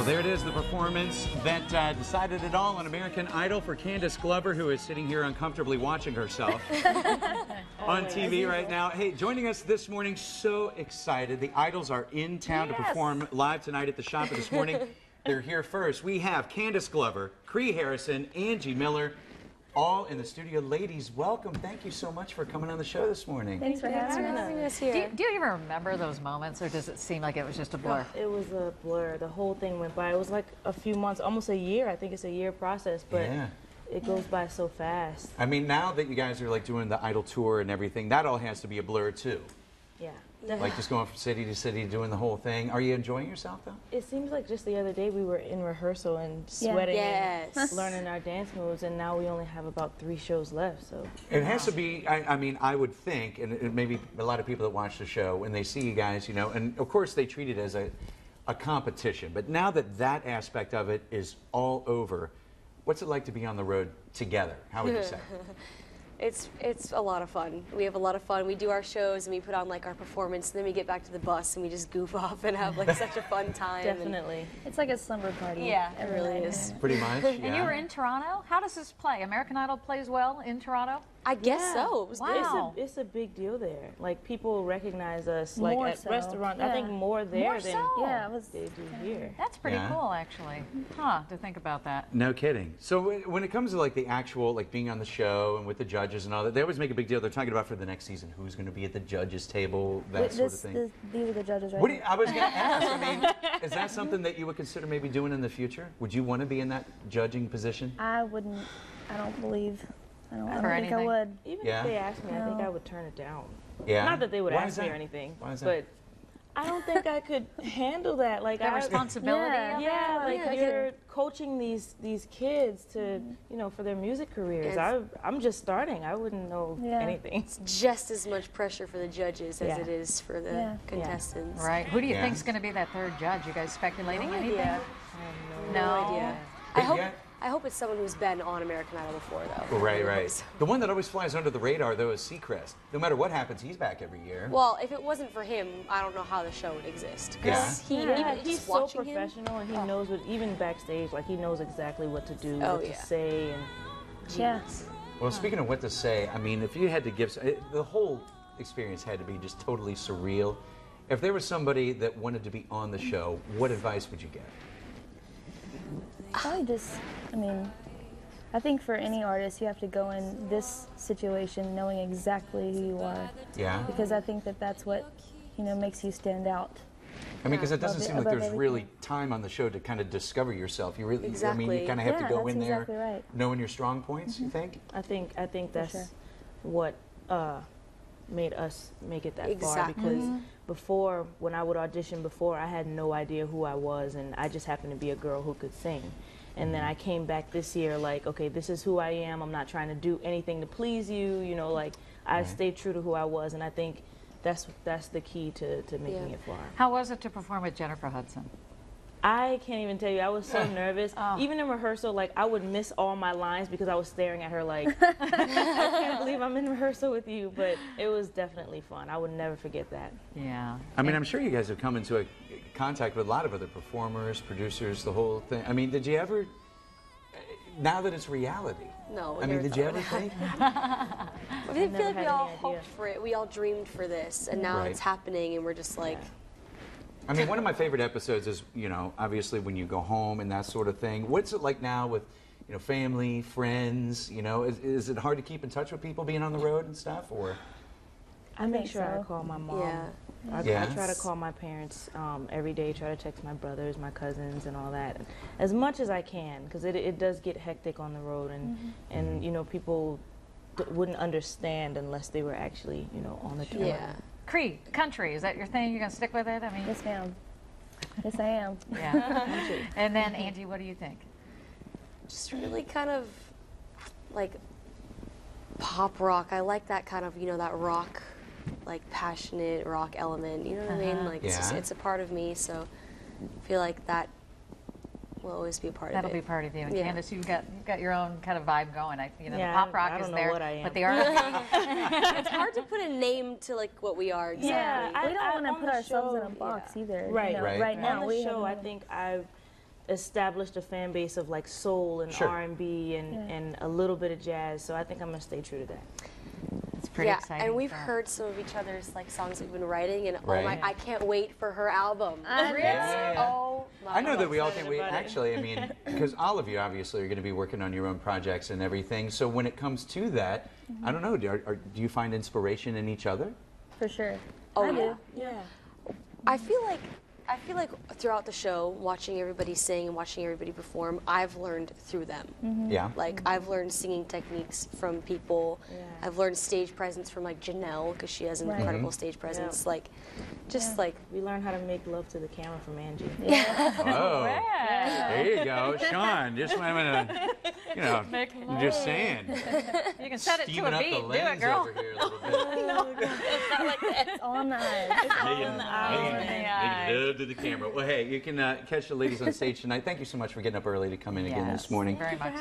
Well, there it is, the performance that decided it all on American Idol for Candice Glover, who is sitting here uncomfortably watching herself on TV right now. Hey, joining us this morning, so excited. The Idols are in town to perform live tonight at the Shopper this morning. They're here first. We have Candice Glover, Kree Harrison, Angie Miller, all in the studio. Ladies, welcome. Thank you so much for coming on the show this morning. Thanks for having us here. Do you even remember those moments, or does it seem like it was just a blur? It was a blur. The whole thing went by. It was like a few months, almost a year. I think it's a year process, but it goes by so fast. I mean, now that you guys are like doing the Idol tour and everything, that all has to be a blur too. Yeah. Like just going from city to city, doing the whole thing. Are you enjoying yourself though? It seems like just the other day we were in rehearsal and sweating and learning our dance moves, and now we only have about 3 shows left. So it has to be. I mean, I would think, and maybe a lot of people that watch the show, when they see you guys, you know, and of course they treat it as a competition. But now that that aspect of it is all over, what's it like to be on the road together? How would you say? It's a lot of fun. We have a lot of fun. We do our shows and we put on like our performance, and then we get back to the bus and we just goof off and have like such a fun time. Definitely. It's like a slumber party. Yeah, it really is. Pretty much, yeah. And you were in Toronto? How does this play? American Idol plays well in Toronto? I guess so. It was wow. It's a big deal there. Like, people recognize us like More at so. restaurants. I think more there than they do here. That's pretty cool, actually. Huh, to think about that. No kidding. So when it comes to like the actual, like being on the show and with the judges and all that, they always make a big deal. They're talking about for the next season who's going to be at the judges table, that sort of thing. These are the judges, right? What do you, I was going to ask. I mean, is that something that you would consider maybe doing in the future? Would you want to be in that judging position? I wouldn't. I don't believe. I don't think I would. Even if they asked me, I think I would turn it down. Yeah. Not that they would ask me or anything. Why is that? But I don't think I could handle that. Like the responsibility. Yeah, like you're coaching these kids to, you know, for their music careers. I'm just starting. I wouldn't know anything. It's just as much pressure for the judges as it is for the contestants. Right. Who do you think is going to be that third judge? You guys speculating anything? I have no idea. I hope it's someone who's been on American Idol before, though. Right. The one that always flies under the radar, though, is Seacrest. No matter what happens, he's back every year. Well, if it wasn't for him, I don't know how the show would exist. He's so professional, and he knows what, even backstage, like he knows exactly what to do, what to say, and Well, speaking of what to say, I mean, if you had to give, the whole experience had to be just totally surreal. If there was somebody that wanted to be on the show, what advice would you give? Probably just, I mean, I think for any artist, you have to go in this situation knowing exactly who you are. Yeah. Because I think that that's what, you know, makes you stand out. I mean, because it doesn't seem like there's really time on the show to kind of discover yourself. You really, I mean, you kind of have to go in there knowing your strong points, you think? I think that's what made us make it that far, because before, when I would audition before, I had no idea who I was, and I just happened to be a girl who could sing. And then I came back this year like, okay, this is who I am. I'm not trying to do anything to please you, you know, like I stayed true to who I was, and I think that's the key to making it far. How was it to perform with Jennifer Hudson? I can't even tell you. I was so nervous. Even in rehearsal, like, I would miss all my lines because I was staring at her like, I can't believe I'm in rehearsal with you. But it was definitely fun. I would never forget that. Yeah. I mean, I'm sure you guys have come into contact with a lot of other performers, producers, the whole thing. I mean, did you ever, now that it's reality? No. I mean, did you ever think? I feel like we all hoped for it. We all dreamed for this, and now it's happening, and we're just like... I mean, one of my favorite episodes is, you know, obviously when you go home and that sort of thing. What's it like now with, you know, family, friends, you know? Is it hard to keep in touch with people being on the road and stuff, or? I make sure I call my mom. I try to call my parents every day, try to text my brothers, my cousins, and all that, as much as I can, because it does get hectic on the road, and you know, people wouldn't understand unless they were actually, you know, on the tour. Yeah. Kree, country, is that your thing? You're going to stick with it? I mean, yes, ma'am. Yes, I am. Yeah. And then, Angie, what do you think? Just really kind of like pop rock. I like that kind of, you know, that rock, like passionate rock element. You know what I mean? Like it's a part of me. So I feel like that will always be a part of it. That'll be part of you. And Candice, you've got your own kind of vibe going. You know, the Yeah, pop rock I don't is know there, what I am. but the R&B. It's hard to put a name to like what we are exactly. Yeah, We don't want to put ourselves in a box either. Right, you know, right now. On the show, I think established a fan base of like soul and R&B and a little bit of jazz. So I think I'm gonna stay true to that. It's pretty exciting. And we've heard some of each other's like songs we've been writing, and oh my, I can't wait for her album. Oh my I know that we all can't wait. Actually, I mean, because all of you obviously are going to be working on your own projects and everything. So when it comes to that, I don't know. Do you find inspiration in each other? For sure. Oh, I do. Yeah. I feel like throughout the show, watching everybody sing and watching everybody perform, I've learned through them. Yeah. Like I've learned singing techniques from people. I've learned stage presence from like Janelle, because she has an incredible stage presence. Like, just like we learned how to make love to the camera from Angie. Oh, there you go, Sean. Just I'm just saying. You can set it to Steaming a up beat. the Do lens it, girl. over here a little bit. It's not like that. It's on the eyes. Making love to the camera. Well, hey, you can catch the ladies on stage tonight. Thank you so much for getting up early to come in again this morning. Very much.